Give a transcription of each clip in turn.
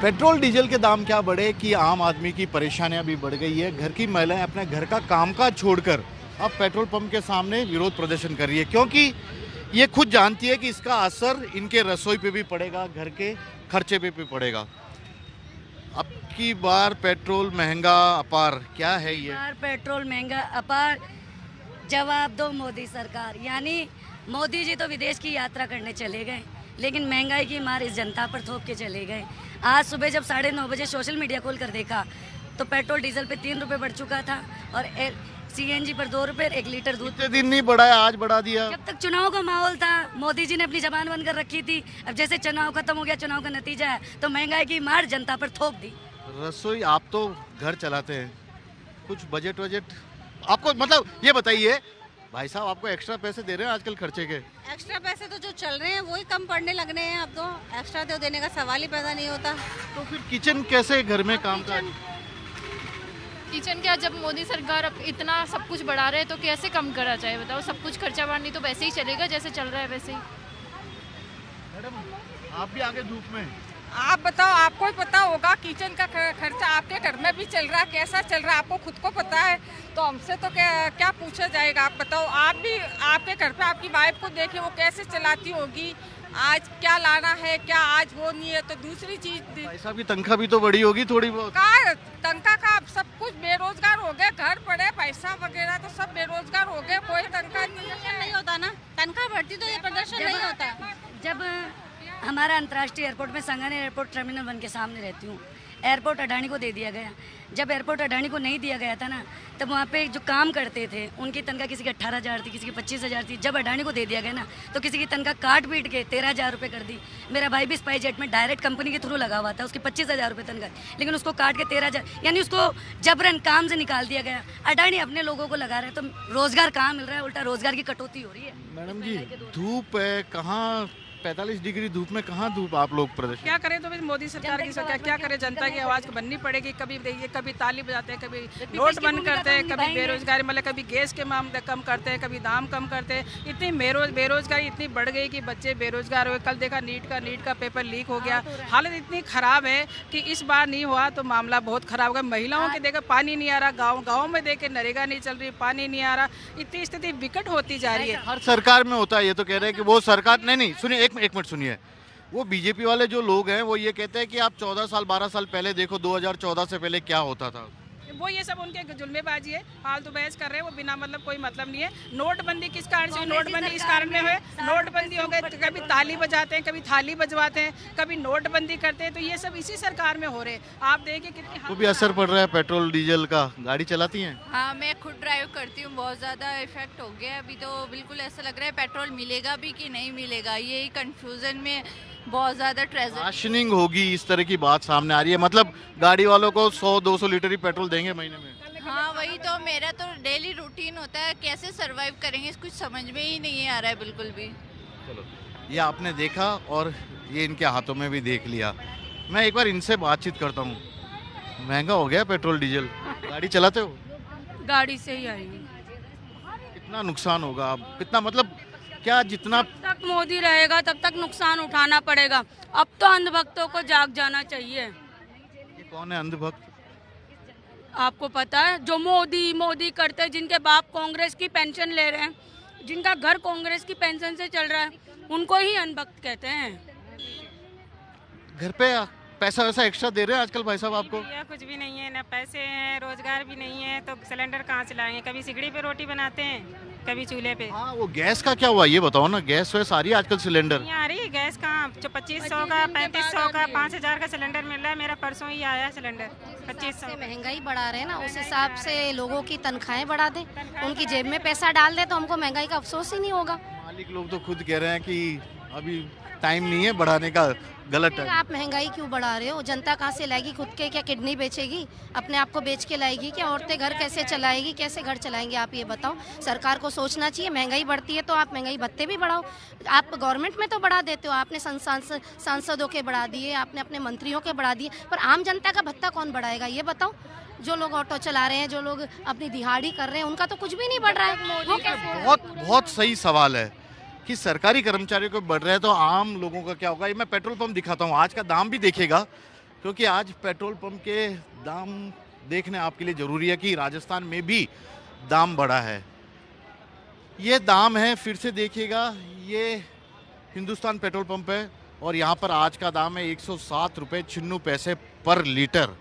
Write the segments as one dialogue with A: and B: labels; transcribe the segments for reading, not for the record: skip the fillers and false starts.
A: Petrol diesel के दाम क्या बढ़े कि आम आदमी की परेशानियां भी बढ़ गई है। घर की महिलाएं अपने घर का कामकाज छोड़कर अब पेट्रोल पंप के सामने विरोध प्रदर्शन कर रही है, क्योंकि ये खुद जानती है कि इसका असर इनके रसोई पे भी पड़ेगा, घर के खर्चे पे भी पड़ेगा। अब की बार पेट्रोल महंगा अपार, क्या है ये?
B: पेट्रोल महंगा अपार, जवाब दो मोदी सरकार। यानी मोदी जी तो विदेश की यात्रा करने चले गए, लेकिन महंगाई की मार इस जनता पर थोप के चले गए। आज सुबह जब 9:30 बजे सोशल मीडिया खोल कर देखा तो पेट्रोल डीजल पे 3 रुपए बढ़ चुका था और सीएनजी पर 2 रुपए 1 लीटर दूध।
A: इतने दिन नहीं बढ़ाया, आज बढ़ा दिया।
B: जब तक चुनाव का माहौल था मोदी जी ने अपनी जबान बंद कर रखी थी। अब जैसे चुनाव खत्म हो गया, चुनाव का नतीजा है, तो महंगाई की मार जनता पर थोप दी।
A: रसोई आप तो घर चलाते हैं, कुछ बजट आपको, मतलब ये बताइए भाई साहब, आपको एक्स्ट्रा पैसे दे रहे हैं आजकल खर्चे के?
C: एक्स्ट्रा पैसे तो जो चल रहे हैं वही कम पड़ने लगने हैं। अब तो एक्स्ट्रा तो देने का सवाल ही पैदा नहीं होता।
A: तो फिर किचन कैसे घर में काम का?
D: किचन क्या, जब मोदी सरकार अब इतना सब कुछ बढ़ा रहे हैं तो कैसे कम करा जाए बताओ। सब कुछ खर्चा बढ़नी तो वैसे ही चलेगा जैसे चल रहा है वैसे ही।
A: मैडम आप भी आगे धूप में,
E: आप बताओ, आपको ही पता होगा किचन का खर्चा आपके घर में भी चल रहा है, कैसा चल रहा है आपको खुद को पता है, तो हमसे तो क्या पूछा जाएगा। आप बताओ, आप भी आपके घर पे आपकी वाइफ को देखे वो कैसे चलाती होगी, आज क्या लाना है, क्या आज वो नहीं है। तो दूसरी चीज,
A: भाई साहब की तनख्वाह भी तो बढ़ी होगी थोड़ी बहुत।
E: तनख्वाह का सब कुछ बेरोजगार हो गए, घर पड़े, पैसा वगैरह तो सब बेरोजगार हो गए, कोई तनख्वाह
C: नहीं होता ना। तनख्वाह बढ़ती तो ये प्रदर्शन नहीं होता।
B: जब हमारा अंतर्राष्ट्रीय एयरपोर्ट में संगानेर एयरपोर्ट टर्मिनल 1 के सामने रहती हूँ, एयरपोर्ट अडानी को दे दिया गया। जब एयरपोर्ट अडानी को नहीं दिया गया था ना, तब वहाँ पे जो काम करते थे उनकी तनख्वाह किसी की 18,000 थी, किसी की 25,000 थी। जब अडानी को दे दिया गया ना, तो किसी की तनख्वाह काट पीट के 13,000 रुपये कर दी। मेरा भाई भी स्पाइस जेट में डायरेक्ट कंपनी के थ्रू लगा हुआ था, उसकी 25,000 रुपये तनख्वाह, लेकिन उसको काट के 13,000, यानी उसको जबरन काम से निकाल दिया गया। अडानी अपने लोगों को लगा रहा है, तो रोजगार कहाँ मिल रहा है, उल्टा रोजगार की कटौती हो रही है।
A: मैडम जी धूप है, कहाँ 45 डिग्री धूप में कहाँ धूप, आप लोग प्रदर्शन
E: क्या करें। तो मोदी सरकार की सरकार क्या करे, जनता की आवाज बननी पड़ेगी। कभी देखिए, कभी ताली बजाते हैं, कभी नोट बंद करते हैं, कभी बेरोजगारी, मतलब कभी गैस के मामले कम करते हैं, कभी दाम कम करते हैं। इतनी बेरोजगारी इतनी बढ़ गई कि बच्चे बेरोजगार हुए। कल देखा नीट का पेपर लीक हो गया। हालत इतनी खराब है कि इस बार नहीं हुआ तो मामला बहुत खराब होगा। महिलाओं के देखा पानी नहीं आ रहा, गाँव में देखे नरेगा नहीं चल रही, पानी नहीं आ रहा। इतनी स्थिति विकट होती जा रही है।
A: हर सरकार में होता है, ये तो कह रहे हैं कि वो सरकार नहीं सुनिए, एक मिनट सुनिए। वो बीजेपी वाले जो लोग हैं वो ये कहते हैं कि आप 14 साल 12 साल पहले देखो, 2014 से पहले क्या होता था।
E: वो ये सब उनके जुल्मेबाजी है, फालतू बहस कर रहे हैं वो, बिना मतलब कोई मतलब नहीं है। नोटबंदी किस कारण से, नोटबंदी इस कारण में हुए, नोटबंदी हो गए, कभी ताली बजाते हैं, कभी थाली बजवाते हैं, कभी नोटबंदी करते हैं, तो ये सब इसी सरकार में हो रहे हैं। आप देखिए कितनी
A: वो भी असर पड़ रहा है पेट्रोल डीजल का। गाड़ी चलाती हैं?
D: हाँ, मैं खुद ड्राइव करती हूँ, बहुत ज़्यादा इफेक्ट हो गया है। अभी तो बिल्कुल ऐसा लग रहा है पेट्रोल मिलेगा भी कि नहीं मिलेगा, यही कंफ्यूजन में बहुत ज़्यादा ट्रेजर
A: राशनिंग होगी, इस तरह की बात सामने आ रही है। मतलब गाड़ी वालों को 100-200 लीटर ही पेट्रोल देंगे महीने में।
D: हाँ, वही तो मेरा तो डेली रूटीन होता है, कैसे सरवाइव करेंगे कुछ समझ में ही नहीं आ रहा है बिल्कुल भी।
A: चलो, ये आपने देखा और ये इनके हाथों में भी देख लिया। मैं एक बार इनसे बातचीत करता हूँ। महंगा हो गया पेट्रोल डीजल, गाड़ी चलाते हो?
E: गाड़ी से ही आई हूँ।
A: कितना नुकसान होगा, आप कितना, मतलब क्या, जितना
E: तक मोदी रहेगा तब तक नुकसान उठाना पड़ेगा। अब तो अंधभक्तों को जाग जाना चाहिए।
A: ये कौन है अंधभक्त?
E: आपको पता है, जो मोदी करते हैं, जिनके बाप कांग्रेस की पेंशन ले रहे हैं, जिनका घर कांग्रेस की पेंशन से चल रहा है, उनको ही अंधभक्त कहते हैं।
A: घर पे पैसा वैसा एक्स्ट्रा दे रहे हैं आजकल भाई साहब आपको?
F: कुछ भी नहीं है, ना पैसे हैं, रोजगार भी नहीं है, तो सिलेंडर कहाँ चलाएंगे। कभी सिगड़ी पे रोटी बनाते हैं, कभी चूल्हे पे।
A: हाँ, वो गैस का क्या हुआ ये बताओ ना। गैस वैस आ रही है आजकल सिलेंडर?
F: नहीं आ रही गैस कहाँ, जो 2500 का 3500 का 5000 का सिलेंडर मिल रहा है। मेरा परसों ही आया सिलेंडर 2500।
C: महंगाई बढ़ा रहे हैं ना, उस हिसाब से लोगों की तनख्वाहें बढ़ा दें, उनकी जेब में पैसा डाल दे, तो हमको महंगाई का अफसोस ही नहीं होगा।
A: मालिक लोग तो खुद कह रहे हैं कि अभी टाइम नहीं है बढ़ाने का, गलत है।
C: आप महंगाई क्यों बढ़ा रहे हो? जनता कहाँ से लाएगी? खुद के क्या किडनी बेचेगी? अपने आप को बेच के लाएगी क्या? औरतें घर कैसे चलाएगी? कैसे घर चलाएंगे? आप ये बताओ। सरकार को सोचना चाहिए। महंगाई बढ़ती है तो आप महंगाई भत्ते भी बढ़ाओ। आप गवर्नमेंट में तो बढ़ा देते हो, आपने सांसदों के बढ़ा दिए, आपने अपने मंत्रियों के बढ़ा दिए, पर आम जनता का भत्ता कौन बढ़ाएगा ये बताओ। जो लोग ऑटो चला रहे हैं, जो लोग अपनी दिहाड़ी कर रहे हैं, उनका तो कुछ भी नहीं बढ़ रहा है। वो कैसे?
A: बहुत सही सवाल है कि सरकारी कर्मचारियों को बढ़ रहा है तो आम लोगों का क्या होगा। ये मैं पेट्रोल पंप दिखाता हूँ, आज का दाम भी देखेगा। क्योंकि आज पेट्रोल पंप के दाम देखने आपके लिए ज़रूरी है कि राजस्थान में भी दाम बढ़ा है। ये दाम है, फिर से देखिएगा, ये हिंदुस्तान पेट्रोल पंप है और यहाँ पर आज का दाम है 107 रुपये 96 पैसे पर लीटर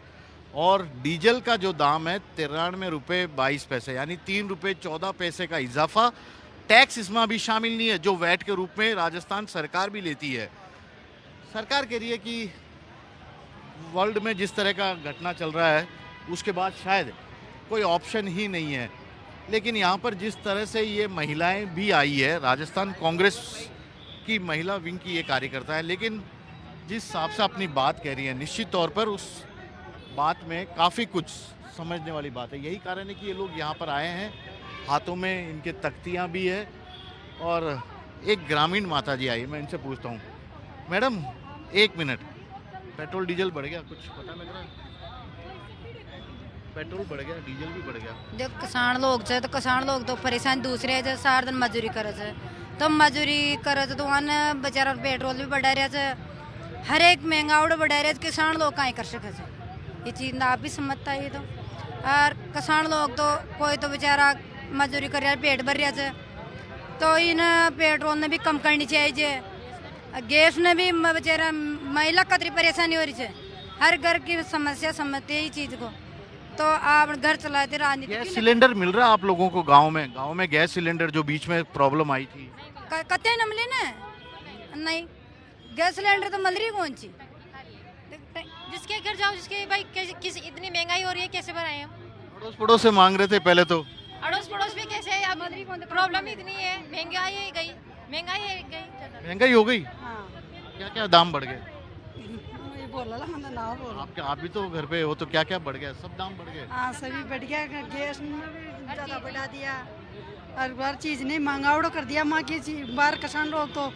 A: और डीजल का जो दाम है 93 रुपये 22 पैसे, यानी 3 रुपये 14 पैसे का इजाफा। टैक्स इसमें अभी शामिल नहीं है जो वैट के रूप में राजस्थान सरकार भी लेती है। सरकार कह रही है कि वर्ल्ड में जिस तरह का घटना चल रहा है उसके बाद शायद कोई ऑप्शन ही नहीं है, लेकिन यहाँ पर जिस तरह से ये महिलाएं भी आई है, राजस्थान कांग्रेस की महिला विंग की ये कार्यकर्ता है, लेकिन जिस हिसाब से अपनी बात कह रही है निश्चित तौर पर उस बात में काफ़ी कुछ समझने वाली बात है। यही कारण है कि ये लोग यहाँ पर आए हैं, हाथों में इनके तख्तियाँ भी है और एक ग्रामीण माता जी आई, मैं इनसे पूछता हूँ, मैडम 1 मिनट, पेट्रोल डीजल बढ़ गया, कुछ पता लग रहा है? पेट्रोल बढ़ गया, डीजल भी बढ़ गया।
G: जो किसान लोग छे तो किसान लोग तो परेशान, दूसरे है सारा दिन मजदूरी करे छे, तो मजदूरी करे तो वहाँ बेचारा पेट्रोल भी बढ़ा रहा है, हर एक महंगा बढ़ा रहा है, किसान लोग कहीं कर सके छे, ये चीज़ ना आप भी समझता है। तो और किसान लोग तो कोई तो बेचारा मजदूरी कर रहा है, पेट भर रहा है, तो इन पेट्रोल ने भी कम करनी चाहिए, गैस ने भी बेचारा महिला कतरी परेशानी हो रही है, हर घर की समस्या समझते हैं इस चीज़ को, तो आप घर चलाते राजनीति।
A: गैस सिलेंडर मिल रहा है आप लोगों को गांव में गैस सिलेंडर जो बीच में प्रॉब्लम आई थी?
G: कते न मिले ना, नहीं गैस सिलेंडर तो मिल रही कौन सी,
C: जिसके घर जाओ, जिसके भाई किस इतनी महंगाई हो रही है, कैसे भराए हम?
A: अड़ोस पड़ोस से मांग रहे थे पहले तो,
C: अड़ोस पड़ोस में कैसे है, अब प्रॉब्लम इतनी है, महंगाई गई,
A: महंगाई हो गई। क्या क्या दाम बढ़ गए? आपके आप भी तो घर पे हो, तो क्या क्या बढ़ गया? सब दाम बढ़ गए।
H: हाँ सभी बढ़ गया, गैस में भी ज़्यादा बढ़ा दिया और हर चीज़ ने महंगावड़ा कर दिया। माँ की बाहर किसान लोग तो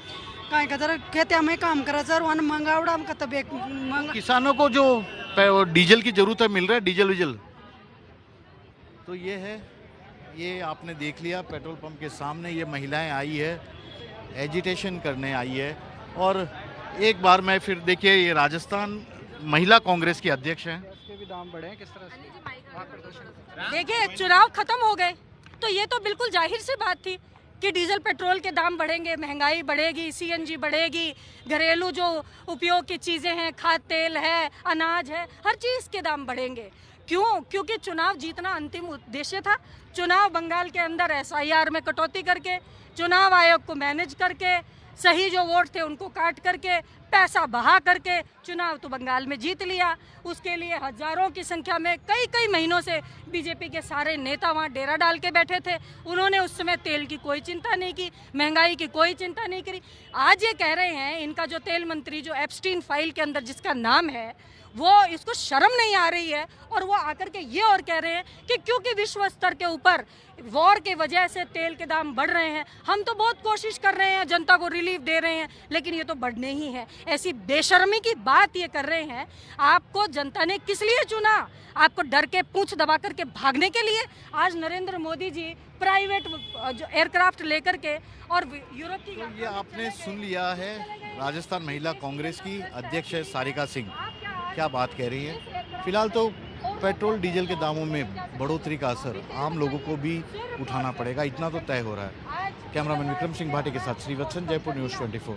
H: कहीं कदर खेते में काम करे सर, वहाँ महंगावड़ा हम कतब
A: किसानों को जो डीजल की जरूरत है मिल रहा है, डीजल विजल। तो ये है, ये आपने देख लिया पेट्रोल पंप के सामने ये महिलाएं आई है, एजिटेशन करने आई है। और एक बार मैं फिर देखिए, ये राजस्थान महिला कांग्रेस की अध्यक्ष हैं।
E: भी दाम बढ़े किस तरह से?
I: देखिए चुनाव खत्म हो गए तो ये तो बिल्कुल जाहिर सी बात थी कि डीजल पेट्रोल के दाम बढ़ेंगे, महंगाई बढ़ेगी, सीएनजी बढ़ेगी, घरेलू जो उपयोग की चीज़ें हैं, खाद्य तेल है, अनाज है, हर चीज़ के दाम बढ़ेंगे। क्यों? क्योंकि चुनाव जीतना अंतिम उद्देश्य था। चुनाव बंगाल के अंदर एसआईआर में कटौती करके, चुनाव आयोग को मैनेज करके, सही जो वोट थे उनको काट करके, पैसा बहा करके चुनाव तो बंगाल में जीत लिया। उसके लिए हजारों की संख्या में कई महीनों से बीजेपी के सारे नेता वहाँ डेरा डाल के बैठे थे। उन्होंने उस समय तेल की कोई चिंता नहीं की, महंगाई की कोई चिंता नहीं करी। आज ये कह रहे हैं, इनका जो तेल मंत्री जो एप्स्टीन फाइल के अंदर जिसका नाम है, वो इसको शर्म नहीं आ रही है और वो आकर के ये और कह रहे हैं कि क्योंकि विश्व स्तर के ऊपर वॉर की वजह से तेल के दाम बढ़ रहे हैं, हम तो बहुत कोशिश कर रहे हैं, जनता को रिलीफ दे रहे हैं, लेकिन ये तो बढ़ने ही है। ऐसी बेशर्मी की बात ये कर रहे हैं। आपको जनता ने किस लिए चुना? आपको डर के पूंछ दबा करके भागने के लिए? आज नरेंद्र मोदी जी प्राइवेट जो एयरक्राफ्ट लेकर के और यूरोप की,
A: तो ये आपने सुन लिया है, राजस्थान महिला कांग्रेस की अध्यक्ष है सारिका सिंह, क्या बात कह रही है। फिलहाल तो पेट्रोल डीजल के दामों में बढ़ोतरी का असर आम लोगों को भी उठाना पड़ेगा, इतना तो तय हो रहा है। कैमरामैन विक्रम सिंह भाटी के साथ श्रीवत्सन, जयपुर न्यूज़ 24।